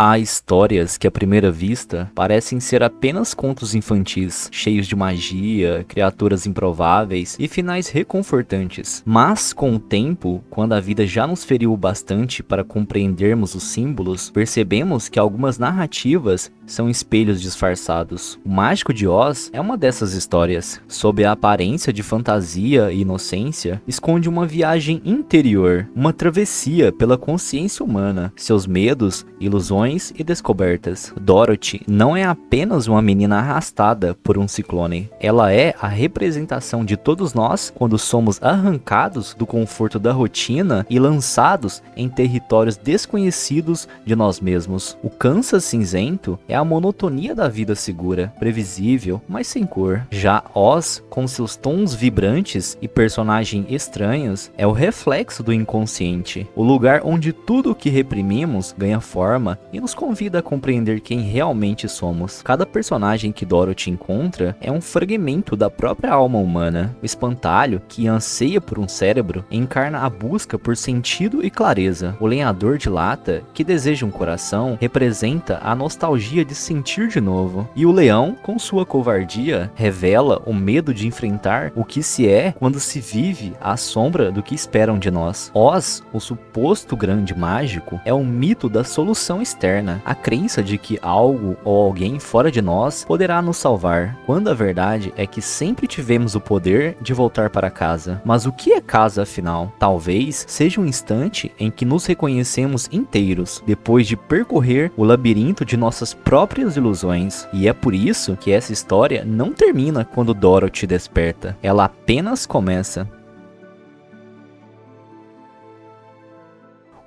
Há histórias que à primeira vista parecem ser apenas contos infantis, cheios de magia, criaturas improváveis e finais reconfortantes. Mas com o tempo, quando a vida já nos feriu o bastante para compreendermos os símbolos, percebemos que algumas narrativas são espelhos disfarçados. O Mágico de Oz é uma dessas histórias. Sob a aparência de fantasia e inocência, esconde uma viagem interior, uma travessia pela consciência humana, seus medos, ilusões e descobertas. Dorothy não é apenas uma menina arrastada por um ciclone. Ela é a representação de todos nós quando somos arrancados do conforto da rotina e lançados em territórios desconhecidos de nós mesmos. O Kansas cinzento é a monotonia da vida segura, previsível, mas sem cor. Já Oz, com seus tons vibrantes e personagens estranhos, é o reflexo do inconsciente, o lugar onde tudo o que reprimimos ganha forma e nos convida a compreender quem realmente somos. Cada personagem que Dorothy encontra é um fragmento da própria alma humana. O espantalho, que anseia por um cérebro, encarna a busca por sentido e clareza. O lenhador de lata, que deseja um coração, representa a nostalgia de sentir de novo. E o leão, com sua covardia, revela o medo de enfrentar o que se é quando se vive à sombra do que esperam de nós. Oz, o suposto grande mágico, é um mito da solução externa, a crença de que algo ou alguém fora de nós poderá nos salvar, quando a verdade é que sempre tivemos o poder de voltar para casa. Mas o que é casa afinal? Talvez seja um instante em que nos reconhecemos inteiros, depois de percorrer o labirinto de nossas próprias ilusões. E é por isso que essa história não termina quando Dorothy desperta, ela apenas começa.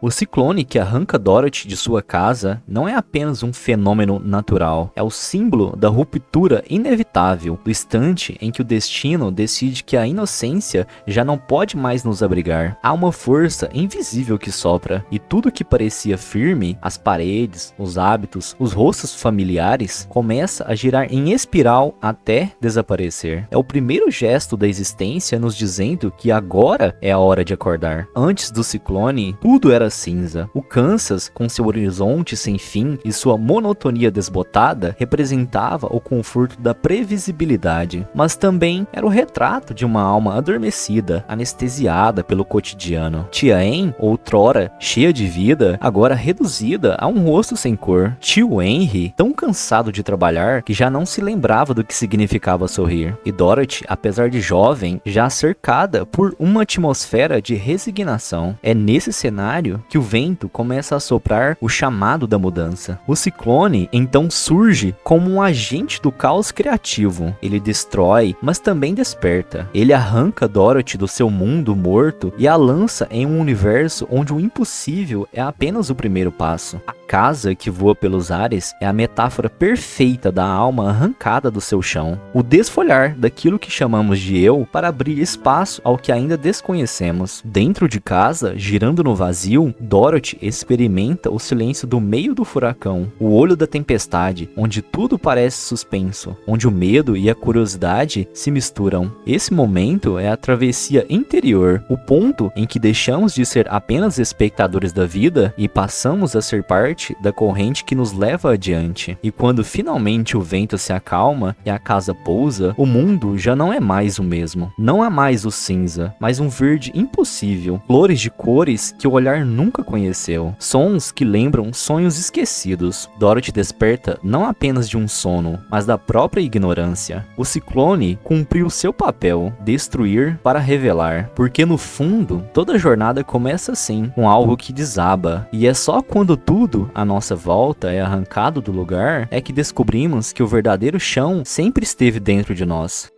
O ciclone que arranca Dorothy de sua casa não é apenas um fenômeno natural, é o símbolo da ruptura inevitável, do instante em que o destino decide que a inocência já não pode mais nos abrigar. Há uma força invisível que sopra, e tudo que parecia firme, as paredes, os hábitos, os rostos familiares, começa a girar em espiral até desaparecer. É o primeiro gesto da existência nos dizendo que agora é a hora de acordar. Antes do ciclone, tudo era cinza. O Kansas, com seu horizonte sem fim e sua monotonia desbotada, representava o conforto da previsibilidade, mas também era o retrato de uma alma adormecida, anestesiada pelo cotidiano. Tia Ann, outrora cheia de vida, agora reduzida a um rosto sem cor. Tio Henry, tão cansado de trabalhar que já não se lembrava do que significava sorrir. E Dorothy, apesar de jovem, já cercada por uma atmosfera de resignação. É nesse cenário que o vento começa a soprar o chamado da mudança. O ciclone então surge como um agente do caos criativo. Ele destrói, mas também desperta. Ele arranca Dorothy do seu mundo morto e a lança em um universo onde o impossível é apenas o primeiro passo. A casa que voa pelos ares é a metáfora perfeita da alma arrancada do seu chão. O desfolhar daquilo que chamamos de eu para abrir espaço ao que ainda desconhecemos. Dentro de casa, girando no vazio, Dorothy experimenta o silêncio do meio do furacão, o olho da tempestade, onde tudo parece suspenso, onde o medo e a curiosidade se misturam. Esse momento é a travessia interior, o ponto em que deixamos de ser apenas espectadores da vida e passamos a ser parte da corrente que nos leva adiante. E quando finalmente o vento se acalma e a casa pousa, o mundo já não é mais o mesmo. Não há mais o cinza, mas um verde impossível, flores de cores que o olhar nunca conheceu, sons que lembram sonhos esquecidos. Dorothy desperta não apenas de um sono, mas da própria ignorância. O ciclone cumpriu seu papel, destruir para revelar, porque no fundo, toda jornada começa assim, com algo que desaba, e é só quando tudo à nossa volta é arrancado do lugar é que descobrimos que o verdadeiro chão sempre esteve dentro de nós.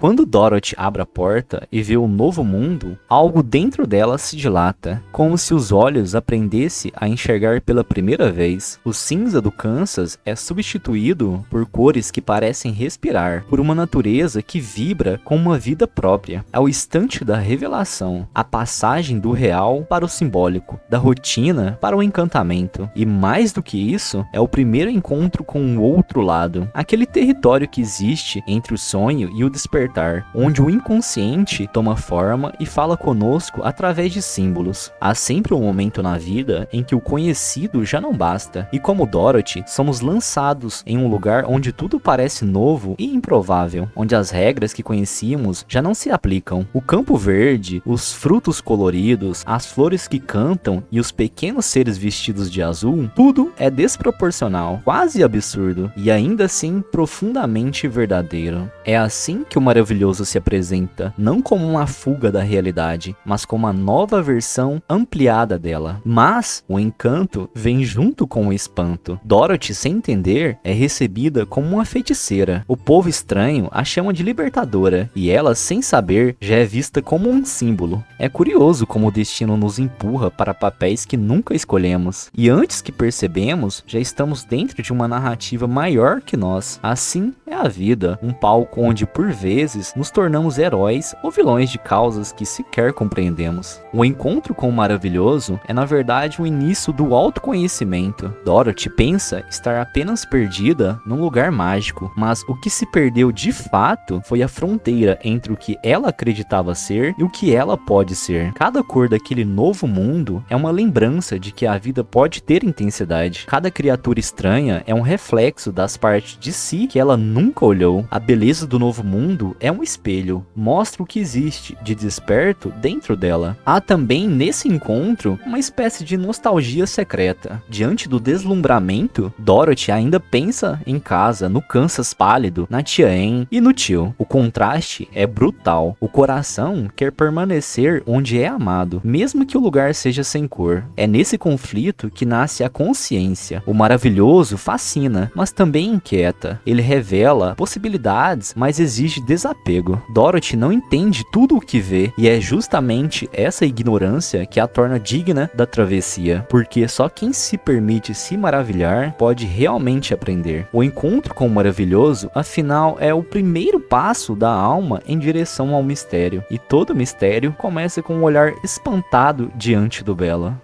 Quando Dorothy abre a porta e vê o novo mundo, algo dentro dela se dilata, como se os olhos aprendessem a enxergar pela primeira vez. O cinza do Kansas é substituído por cores que parecem respirar, por uma natureza que vibra com uma vida própria. É o instante da revelação, a passagem do real para o simbólico, da rotina para o encantamento. E mais do que isso, é o primeiro encontro com o outro lado, aquele território que existe entre o sonho e o despertar despertar, onde o inconsciente toma forma e fala conosco através de símbolos. Há sempre um momento na vida em que o conhecido já não basta, e como Dorothy, somos lançados em um lugar onde tudo parece novo e improvável, onde as regras que conhecíamos já não se aplicam. O campo verde, os frutos coloridos, as flores que cantam e os pequenos seres vestidos de azul, tudo é desproporcional, quase absurdo, e ainda assim profundamente verdadeiro. É assim que o maravilhoso se apresenta, não como uma fuga da realidade, mas como uma nova versão ampliada dela. Mas o encanto vem junto com o espanto. Dorothy, sem entender, é recebida como uma feiticeira. O povo estranho a chama de libertadora, e ela, sem saber, já é vista como um símbolo. É curioso como o destino nos empurra para papéis que nunca escolhemos, e antes que percebemos, já estamos dentro de uma narrativa maior que nós. Assim é a vida, um palco onde por vezes nos tornamos heróis ou vilões de causas que sequer compreendemos. O encontro com o maravilhoso é na verdade o início do autoconhecimento. Dorothy pensa estar apenas perdida num lugar mágico, mas o que se perdeu de fato foi a fronteira entre o que ela acreditava ser e o que ela pode ser. Cada cor daquele novo mundo é uma lembrança de que a vida pode ter intensidade. Cada criatura estranha é um reflexo das partes de si que ela nunca olhou. A beleza do novo mundo é um espelho, mostra o que existe de desperto dentro dela. Há também nesse encontro uma espécie de nostalgia secreta. Diante do deslumbramento, Dorothy ainda pensa em casa, no Kansas pálido, na tia Anne e no tio. O contraste é brutal. O coração quer permanecer onde é amado, mesmo que o lugar seja sem cor. É nesse conflito que nasce a consciência. O maravilhoso fascina, mas também inquieta. Ele revela possibilidades, mas exige desapego. Dorothy não entende tudo o que vê, e é justamente essa ignorância que a torna digna da travessia, porque só quem se permite se maravilhar pode realmente aprender. O encontro com o maravilhoso, afinal, é o primeiro passo da alma em direção ao mistério, e todo mistério começa com um olhar espantado diante do belo.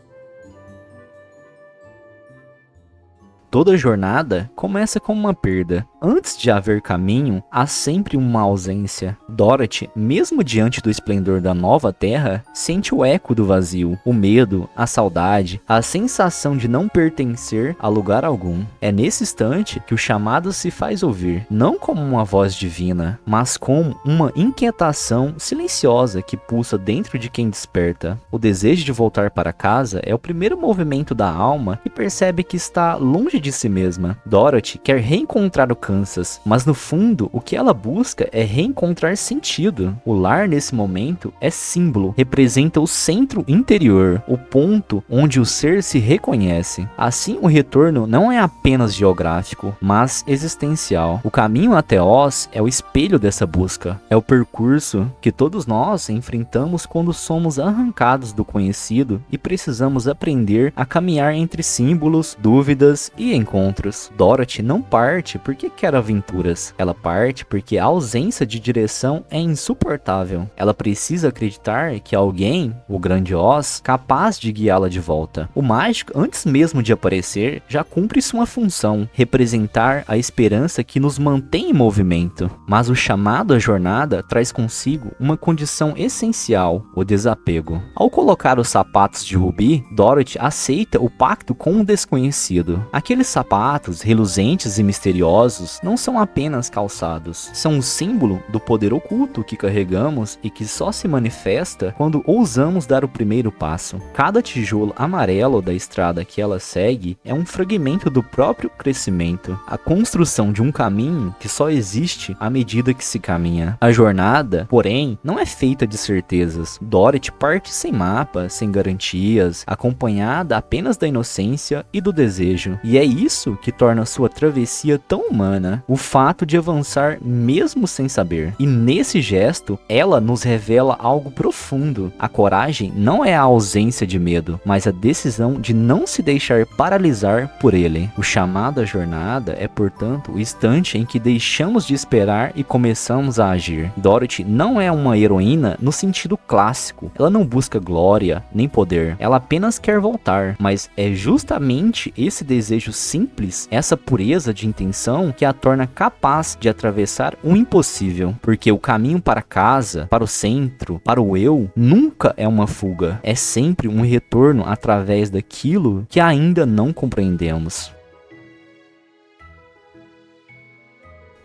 Toda jornada começa com uma perda. Antes de haver caminho, há sempre uma ausência. Dorothy, mesmo diante do esplendor da nova terra, sente o eco do vazio, o medo, a saudade, a sensação de não pertencer a lugar algum. É nesse instante que o chamado se faz ouvir, não como uma voz divina, mas como uma inquietação silenciosa que pulsa dentro de quem desperta. O desejo de voltar para casa é o primeiro movimento da alma que percebe que está longe de si mesma. Dorothy quer reencontrar o Kansas, mas no fundo o que ela busca é reencontrar sentido. O lar nesse momento é símbolo, representa o centro interior, o ponto onde o ser se reconhece. Assim, o retorno não é apenas geográfico, mas existencial. O caminho até Oz é o espelho dessa busca, é o percurso que todos nós enfrentamos quando somos arrancados do conhecido e precisamos aprender a caminhar entre símbolos, dúvidas e encontros. Dorothy não parte porque quer aventuras, ela parte porque a ausência de direção é insuportável. Ela precisa acreditar que alguém, o grande Oz, capaz de guiá-la de volta. O mágico, antes mesmo de aparecer, já cumpre sua função, representar a esperança que nos mantém em movimento. Mas o chamado à jornada traz consigo uma condição essencial, o desapego. Ao colocar os sapatos de Ruby, Dorothy aceita o pacto com o desconhecido. Aqueles sapatos reluzentes e misteriosos não são apenas calçados, são um símbolo do poder oculto que carregamos e que só se manifesta quando ousamos dar o primeiro passo. Cada tijolo amarelo da estrada que ela segue é um fragmento do próprio crescimento, a construção de um caminho que só existe à medida que se caminha. A jornada, porém, não é feita de certezas. Dorothy parte sem mapa, sem garantias, acompanhada apenas da inocência e do desejo. E é isso que torna sua travessia tão humana, o fato de avançar mesmo sem saber. E nesse gesto, ela nos revela algo profundo. A coragem não é a ausência de medo, mas a decisão de não se deixar paralisar por ele. O chamado à jornada é, portanto, o instante em que deixamos de esperar e começamos a agir. Dorothy não é uma heroína no sentido clássico. Ela não busca glória nem poder. Ela apenas quer voltar, mas é justamente esse desejo simples, essa pureza de intenção que a a torna capaz de atravessar o impossível, porque o caminho para casa, para o centro, para o eu, nunca é uma fuga, é sempre um retorno através daquilo que ainda não compreendemos.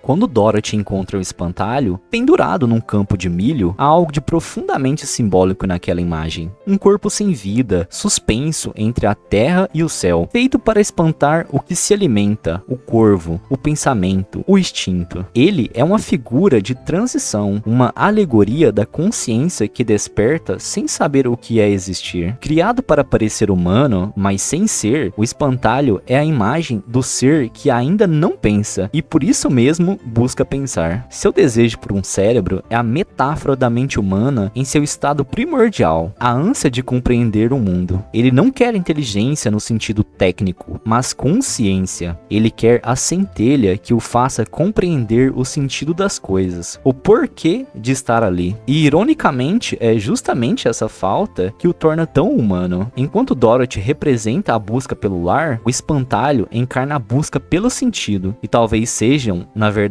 Quando Dorothy encontra o espantalho, pendurado num campo de milho, há algo de profundamente simbólico naquela imagem. Um corpo sem vida, suspenso entre a terra e o céu, feito para espantar o que se alimenta, o corvo, o pensamento, o instinto. Ele é uma figura de transição, uma alegoria da consciência que desperta sem saber o que é existir. Criado para parecer humano, mas sem ser, o espantalho é a imagem do ser que ainda não pensa, e por isso mesmo busca pensar. Seu desejo por um cérebro é a metáfora da mente humana em seu estado primordial, a ânsia de compreender o mundo. Ele não quer inteligência no sentido técnico, mas consciência. Ele quer a centelha que o faça compreender o sentido das coisas, o porquê de estar ali. E ironicamente, é justamente essa falta que o torna tão humano. Enquanto Dorothy representa a busca pelo lar, o espantalho encarna a busca pelo sentido, e talvez sejam, na verdade,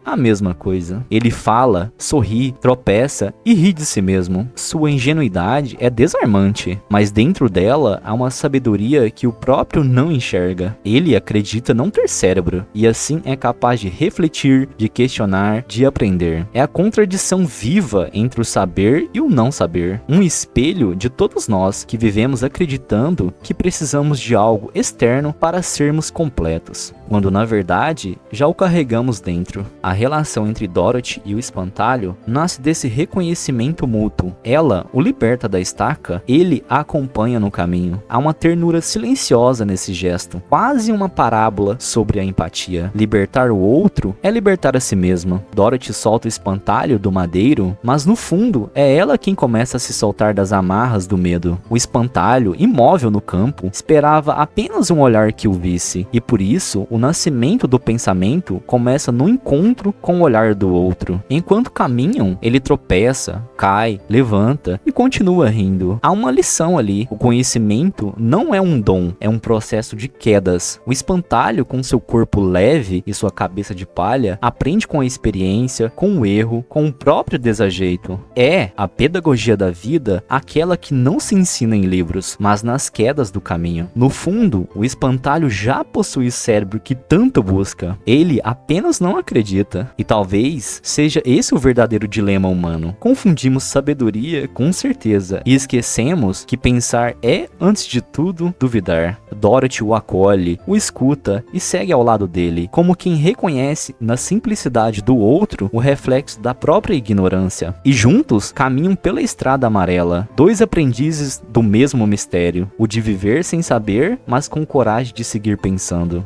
a mesma coisa. Ele fala, sorri, tropeça e ri de si mesmo. Sua ingenuidade é desarmante, mas dentro dela há uma sabedoria que o próprio não enxerga. Ele acredita não ter cérebro, e assim é capaz de refletir, de questionar, de aprender. É a contradição viva entre o saber e o não saber. Um espelho de todos nós que vivemos acreditando que precisamos de algo externo para sermos completos, quando na verdade já o carregamos dentro. A relação entre Dorothy e o espantalho nasce desse reconhecimento mútuo. Ela o liberta da estaca, ele a acompanha no caminho. Há uma ternura silenciosa nesse gesto, quase uma parábola sobre a empatia. Libertar o outro é libertar a si mesma. Dorothy solta o espantalho do madeiro, mas no fundo é ela quem começa a se soltar das amarras do medo. O espantalho, imóvel no campo, esperava apenas um olhar que o visse, e por isso o nascimento do pensamento começa no encontro com o olhar do outro. Enquanto caminham, ele tropeça, cai, levanta e continua rindo. Há uma lição ali. O conhecimento não é um dom, é um processo de quedas. O espantalho, com seu corpo leve e sua cabeça de palha, aprende com a experiência, com o erro, com o próprio desajeito. É a pedagogia da vida aquela que não se ensina em livros, mas nas quedas do caminho. No fundo, o espantalho já possui o cérebro que tanto busca. Ele apenas não acredita. E talvez seja esse o verdadeiro dilema humano. Confundimos sabedoria com certeza e esquecemos que pensar é, antes de tudo, duvidar. Dorothy o acolhe, o escuta e segue ao lado dele, como quem reconhece na simplicidade do outro o reflexo da própria ignorância. E juntos caminham pela estrada amarela, dois aprendizes do mesmo mistério, o de viver sem saber, mas com coragem de seguir pensando.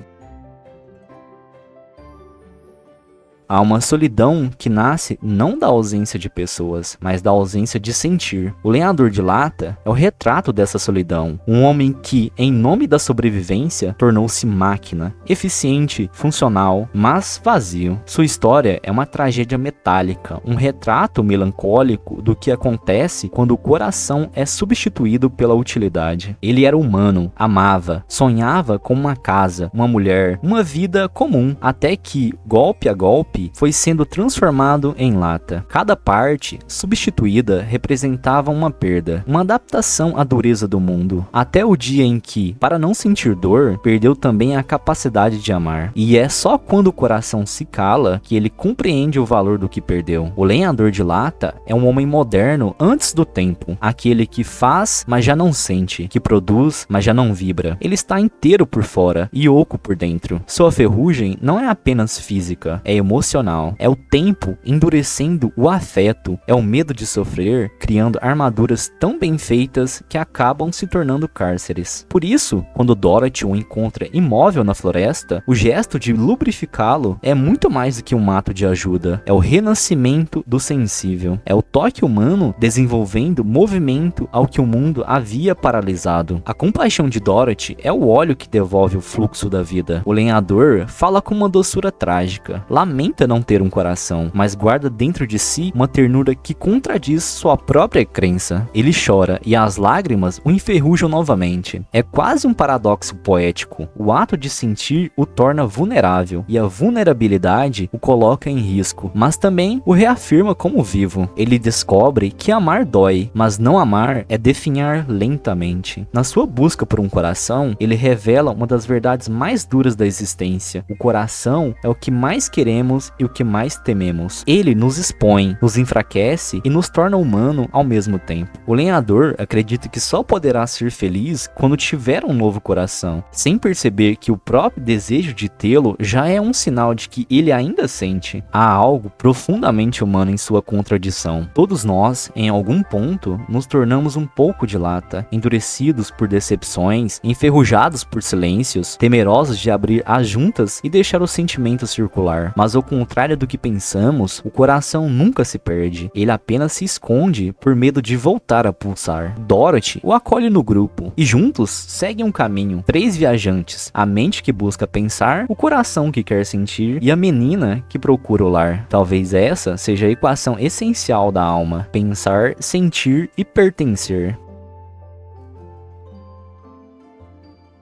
Há uma solidão que nasce não da ausência de pessoas, mas da ausência de sentir. O lenhador de lata é o retrato dessa solidão. Um homem que, em nome da sobrevivência, tornou-se máquina, eficiente, funcional, mas vazio. Sua história é uma tragédia metálica, um retrato melancólico do que acontece quando o coração é substituído pela utilidade. Ele era humano, amava, sonhava com uma casa, uma mulher, uma vida comum, até que, golpe a golpe, foi sendo transformado em lata. Cada parte substituída representava uma perda, uma adaptação à dureza do mundo, até o dia em que, para não sentir dor, perdeu também a capacidade de amar. E é só quando o coração se cala que ele compreende o valor do que perdeu. O lenhador de lata é um homem moderno antes do tempo, aquele que faz, mas já não sente, que produz, mas já não vibra. Ele está inteiro por fora e oco por dentro. Sua ferrugem não é apenas física, é emocional. É o tempo endurecendo o afeto, é o medo de sofrer, criando armaduras tão bem feitas que acabam se tornando cárceres. Por isso, quando Dorothy o encontra imóvel na floresta, o gesto de lubrificá-lo é muito mais do que um ato de ajuda, é o renascimento do sensível, é o toque humano desenvolvendo movimento ao que o mundo havia paralisado. A compaixão de Dorothy é o óleo que devolve o fluxo da vida. O lenhador fala com uma doçura trágica, lamenta lamenta não ter um coração, mas guarda dentro de si uma ternura que contradiz sua própria crença. Ele chora e as lágrimas o enferrujam novamente. É quase um paradoxo poético. O ato de sentir o torna vulnerável e a vulnerabilidade o coloca em risco, mas também o reafirma como vivo. Ele descobre que amar dói, mas não amar é definhar lentamente. Na sua busca por um coração, ele revela uma das verdades mais duras da existência. O coração é o que mais queremos e o que mais tememos. Ele nos expõe, nos enfraquece e nos torna humano ao mesmo tempo. O lenhador acredita que só poderá ser feliz quando tiver um novo coração, sem perceber que o próprio desejo de tê-lo já é um sinal de que ele ainda sente. Há algo profundamente humano em sua contradição. Todos nós, em algum ponto, nos tornamos um pouco de lata, endurecidos por decepções, enferrujados por silêncios, temerosos de abrir as juntas e deixar o sentimento circular. Mas ao contrário do que pensamos, o coração nunca se perde. Ele apenas se esconde por medo de voltar a pulsar. Dorothy o acolhe no grupo e juntos seguem um caminho. 3 viajantes, a mente que busca pensar, o coração que quer sentir e a menina que procura o lar. Talvez essa seja a equação essencial da alma: pensar, sentir e pertencer.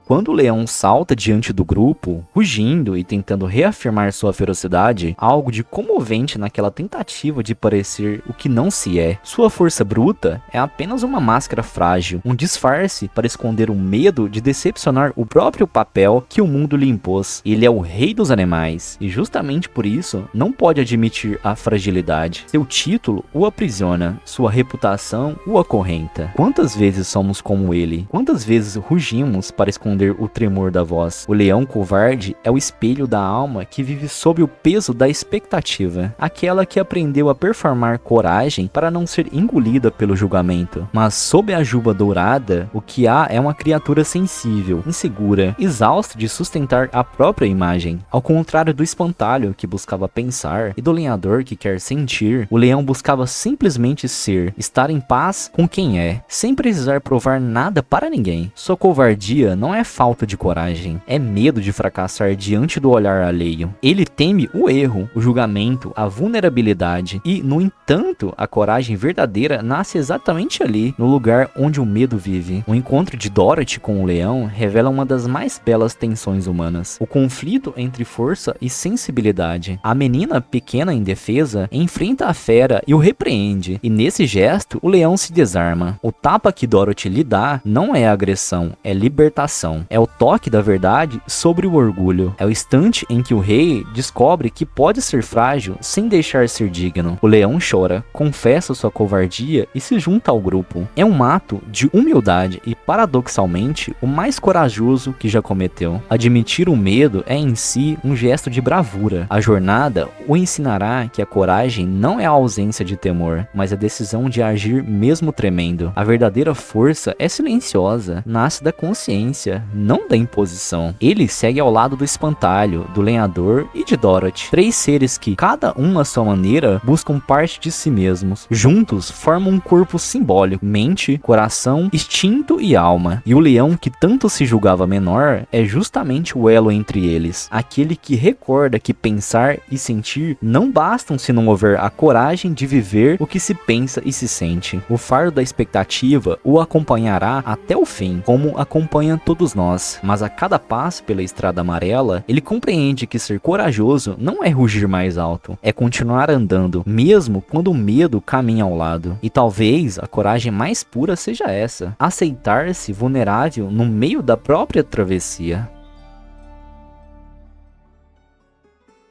Quando o leão salta diante do grupo, rugindo e tentando reafirmar sua ferocidade, há algo de comovente naquela tentativa de parecer o que não se é. Sua força bruta é apenas uma máscara frágil, um disfarce para esconder o medo de decepcionar o próprio papel que o mundo lhe impôs. Ele é o rei dos animais, e justamente por isso não pode admitir a fragilidade. Seu título o aprisiona, sua reputação o acorrenta. Quantas vezes somos como ele? Quantas vezes rugimos para esconder o tremor da voz? O leão covarde é o espelho da alma que vive sob o peso da expectativa, aquela que aprendeu a performar coragem para não ser engolida pelo julgamento. Mas sob a juba dourada, o que há é uma criatura sensível, insegura, exausta de sustentar a própria imagem. Ao contrário do espantalho que buscava pensar e do lenhador que quer sentir, o leão buscava simplesmente ser, estar em paz com quem é, sem precisar provar nada para ninguém. Sua covardia não é falta de coragem, é medo de fracassar diante do olhar alheio. Ele teme o erro, o julgamento, a vulnerabilidade e, no entanto, a coragem verdadeira nasce exatamente ali, no lugar onde o medo vive. O encontro de Dorothy com o leão revela uma das mais belas tensões humanas, o conflito entre força e sensibilidade. A menina, pequena e indefesa, enfrenta a fera e o repreende, e nesse gesto o leão se desarma. O tapa que Dorothy lhe dá não é agressão, é libertação. É o toque da verdade sobre o orgulho. É o instante em que o rei descobre que pode ser frágil sem deixar ser digno. O leão chora, confessa sua covardia e se junta ao grupo. É um ato de humildade e, paradoxalmente, o mais corajoso que já cometeu. Admitir o medo é em si um gesto de bravura. A jornada o ensinará que a coragem não é a ausência de temor, mas a decisão de agir mesmo tremendo. A verdadeira força é silenciosa, nasce da consciência, não da imposição. Ele segue ao lado do espantalho, do lenhador e de Dorothy. 3 seres que, cada um à sua maneira, buscam parte de si mesmos. Juntos, formam um corpo simbólico, mente, coração, instinto e alma. E o leão que tanto se julgava menor é justamente o elo entre eles. Aquele que recorda que pensar e sentir não bastam se não houver a coragem de viver o que se pensa e se sente. O fardo da expectativa o acompanhará até o fim, como acompanha todos nós, mas a cada passo pela estrada amarela, ele compreende que ser corajoso não é rugir mais alto, é continuar andando, mesmo quando o medo caminha ao lado. E talvez a coragem mais pura seja essa: aceitar-se vulnerável no meio da própria travessia.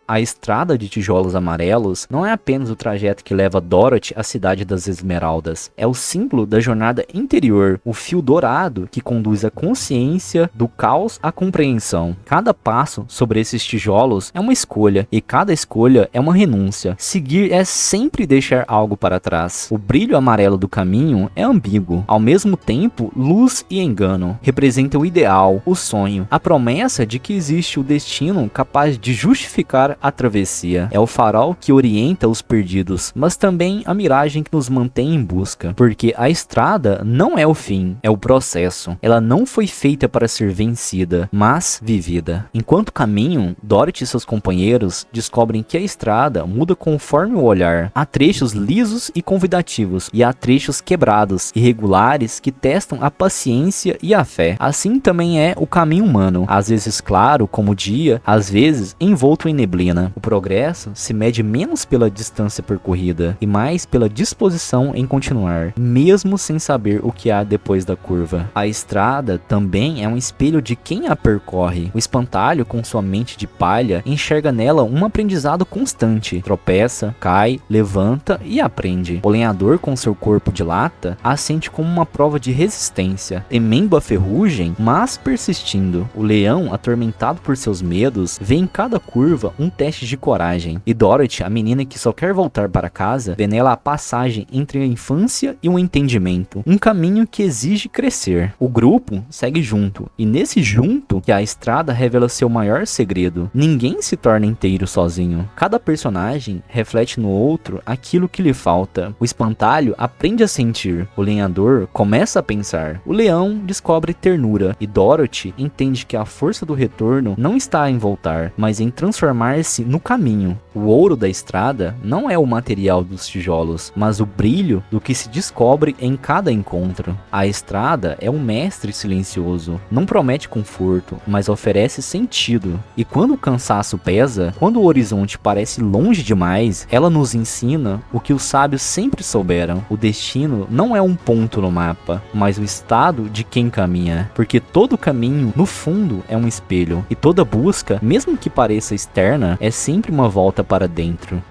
A estrada de tijolos amarelos não é apenas o trajeto que leva Dorothy à cidade das Esmeraldas. É o símbolo da jornada interior, o fio dourado que conduz a consciência do caos à compreensão. Cada passo sobre esses tijolos é uma escolha, e cada escolha é uma renúncia. Seguir é sempre deixar algo para trás. O brilho amarelo do caminho é ambíguo, ao mesmo tempo luz e engano. Representa o ideal, o sonho, a promessa de que existe o destino capaz de justificar para a travessia. É o farol que orienta os perdidos, mas também a miragem que nos mantém em busca, porque a estrada não é o fim, é o processo. Ela não foi feita para ser vencida, mas vivida. Enquanto caminham, Dorothy e seus companheiros descobrem que a estrada muda conforme o olhar. Há trechos lisos e convidativos, e há trechos quebrados, irregulares, que testam a paciência e a fé. Assim também é o caminho humano, às vezes claro como o dia, às vezes envolto em neblina. O progresso se mede menos pela distância percorrida e mais pela disposição em continuar, mesmo sem saber o que há depois da curva. A estrada também é um espelho de quem a percorre. O espantalho, com sua mente de palha, enxerga nela um aprendizado constante. Tropeça, cai, levanta e aprende. O lenhador, com seu corpo de lata, a sente como uma prova de resistência, temendo a ferrugem, mas persistindo. O leão, atormentado por seus medos, vê em cada curva um teste de coragem. E Dorothy, a menina que só quer voltar para casa, vê nela a passagem entre a infância e o entendimento, um caminho que exige crescer. O grupo segue junto, e nesse junto que a estrada revela seu maior segredo. Ninguém se torna inteiro sozinho. Cada personagem reflete no outro aquilo que lhe falta. O espantalho aprende a sentir, o lenhador começa a pensar, o leão descobre ternura, e Dorothy entende que a força do retorno não está em voltar, mas em transformar-se no caminho. O ouro da estrada não é o material dos tijolos, mas o brilho do que se descobre em cada encontro. A estrada é um mestre silencioso, não promete conforto, mas oferece sentido. E quando o cansaço pesa, quando o horizonte parece longe demais, ela nos ensina o que os sábios sempre souberam. O destino não é um ponto no mapa, mas o estado de quem caminha, porque todo caminho, no fundo, é um espelho, e toda busca, mesmo que pareça externa, é sempre uma volta para dentro.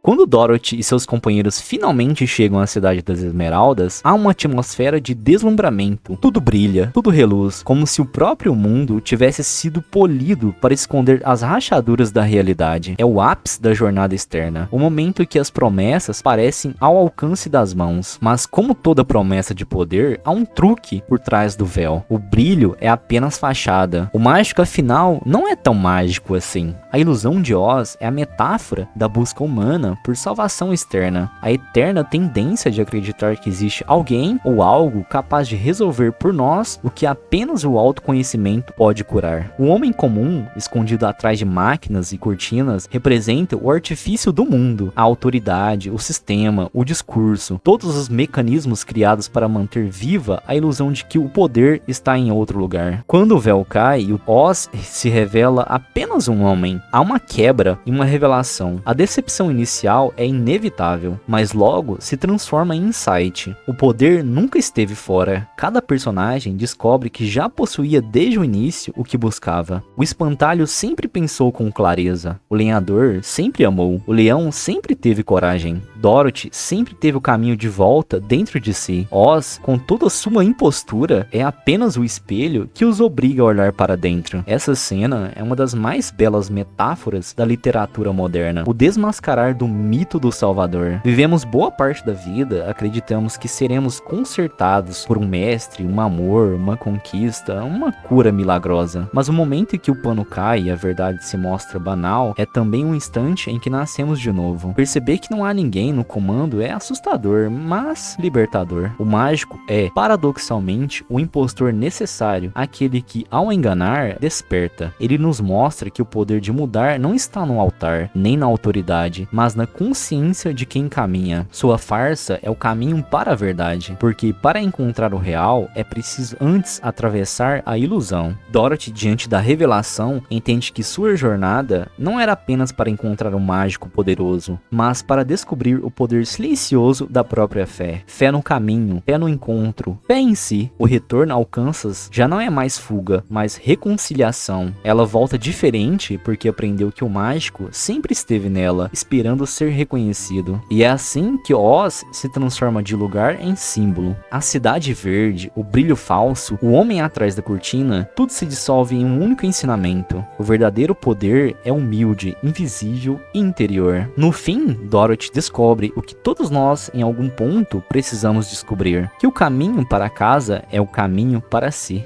Quando Dorothy e seus companheiros finalmente chegam à Cidade das Esmeraldas, há uma atmosfera de deslumbramento. Tudo brilha, tudo reluz, como se o próprio mundo tivesse sido polido para esconder as rachaduras da realidade. É o ápice da jornada externa, o momento em que as promessas parecem ao alcance das mãos. Mas como toda promessa de poder, há um truque por trás do véu. O brilho é apenas fachada. O mágico, afinal, não é tão mágico assim. A ilusão de Oz é a metáfora da busca humana por salvação externa, a eterna tendência de acreditar que existe alguém ou algo capaz de resolver por nós o que apenas o autoconhecimento pode curar. O homem comum, escondido atrás de máquinas e cortinas, representa o artifício do mundo, a autoridade, o sistema, o discurso, todos os mecanismos criados para manter viva a ilusão de que o poder está em outro lugar. Quando o véu cai e o Oz se revela apenas um homem, há uma quebra e uma revelação. A decepção inicial é inevitável, mas logo se transforma em insight. O poder nunca esteve fora. Cada personagem descobre que já possuía desde o início o que buscava. O espantalho sempre pensou com clareza. O lenhador sempre amou. O leão sempre teve coragem. Dorothy sempre teve o caminho de volta dentro de si. Oz, com toda a sua impostura, é apenas o espelho que os obriga a olhar para dentro. Essa cena é uma das mais belas metáforas da literatura moderna. O desmascarar do mito do Salvador. Vivemos boa parte da vida, acreditamos que seremos consertados por um mestre, um amor, uma conquista, uma cura milagrosa. Mas o momento em que o pano cai e a verdade se mostra banal, é também um instante em que nascemos de novo. Perceber que não há ninguém no comando é assustador, mas libertador. O mágico é, paradoxalmente, o impostor necessário, aquele que, ao enganar, desperta. Ele nos mostra que o poder de mudar não está no altar, nem na autoridade, mas na consciência de quem caminha. Sua farsa é o caminho para a verdade, porque para encontrar o real é preciso antes atravessar a ilusão. Dorothy, diante da revelação, entende que sua jornada não era apenas para encontrar um mágico poderoso, mas para descobrir o poder silencioso da própria fé. Fé no caminho, fé no encontro, fé em si. O retorno ao Kansas já não é mais fuga, mas reconciliação. Ela volta diferente porque aprendeu que o mágico sempre esteve nela, esperando ser reconhecido. E é assim que Oz se transforma de lugar em símbolo. A cidade verde, o brilho falso, o homem atrás da cortina, tudo se dissolve em um único ensinamento. O verdadeiro poder é humilde, invisível e interior. No fim, Dorothy descobre o que todos nós, em algum ponto, precisamos descobrir: que o caminho para casa é o caminho para si.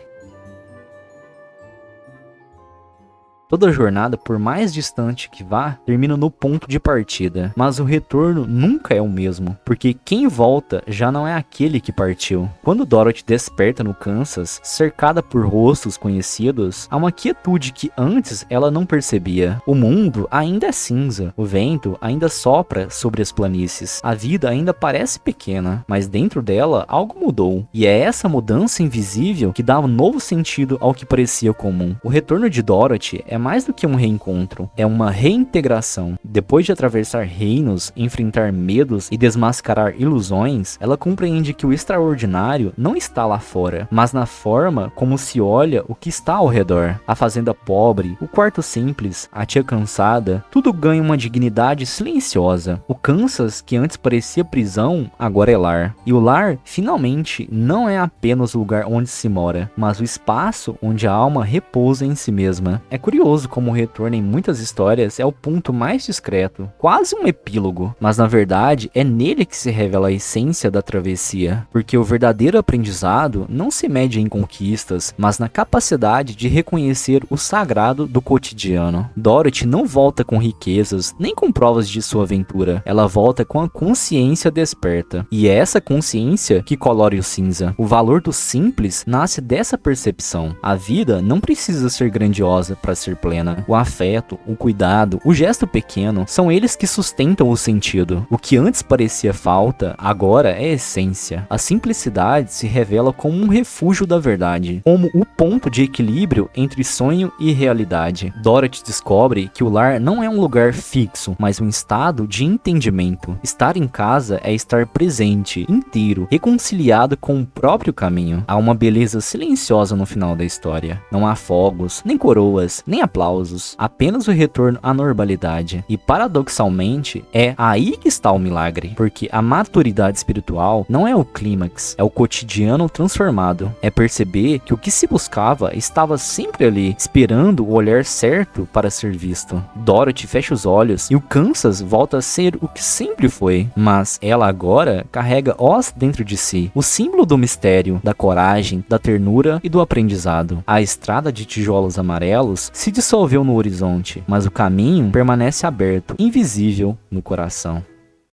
Toda jornada, por mais distante que vá, termina no ponto de partida, mas o retorno nunca é o mesmo, porque quem volta já não é aquele que partiu. Quando Dorothy desperta no Kansas, cercada por rostos conhecidos, há uma quietude que antes ela não percebia. O mundo ainda é cinza, o vento ainda sopra sobre as planícies, a vida ainda parece pequena, mas dentro dela algo mudou, e é essa mudança invisível que dá um novo sentido ao que parecia comum. O retorno de Dorothy é mais do que um reencontro, é uma reintegração. Depois de atravessar reinos, enfrentar medos e desmascarar ilusões, ela compreende que o extraordinário não está lá fora, mas na forma como se olha o que está ao redor. A fazenda pobre, o quarto simples, a tia cansada, tudo ganha uma dignidade silenciosa. O Kansas, que antes parecia prisão, agora é lar. E o lar, finalmente, não é apenas o lugar onde se mora, mas o espaço onde a alma repousa em si mesma. É curioso como o retorno em muitas histórias é o ponto mais discreto, quase um epílogo, mas na verdade é nele que se revela a essência da travessia, porque o verdadeiro aprendizado não se mede em conquistas, mas na capacidade de reconhecer o sagrado do cotidiano. Dorothy não volta com riquezas, nem com provas de sua aventura, ela volta com a consciência desperta, e é essa consciência que colore o cinza. O valor do simples nasce dessa percepção. A vida não precisa ser grandiosa para ser plena. O afeto, o cuidado, o gesto pequeno, são eles que sustentam o sentido. O que antes parecia falta, agora é essência. A simplicidade se revela como um refúgio da verdade, como o ponto de equilíbrio entre sonho e realidade. Dorothy descobre que o lar não é um lugar fixo, mas um estado de entendimento. Estar em casa é estar presente, inteiro, reconciliado com o próprio caminho. Há uma beleza silenciosa no final da história. Não há fogos, nem coroas, nem aplausos, apenas o retorno à normalidade. E paradoxalmente, é aí que está o milagre, porque a maturidade espiritual não é o clímax, é o cotidiano transformado. É perceber que o que se buscava estava sempre ali, esperando o olhar certo para ser visto. Dorothy fecha os olhos e o Kansas volta a ser o que sempre foi, mas ela agora carrega Oz dentro de si, o símbolo do mistério, da coragem, da ternura e do aprendizado. A estrada de tijolos amarelos se dissolveu no horizonte, mas o caminho permanece aberto, invisível no coração.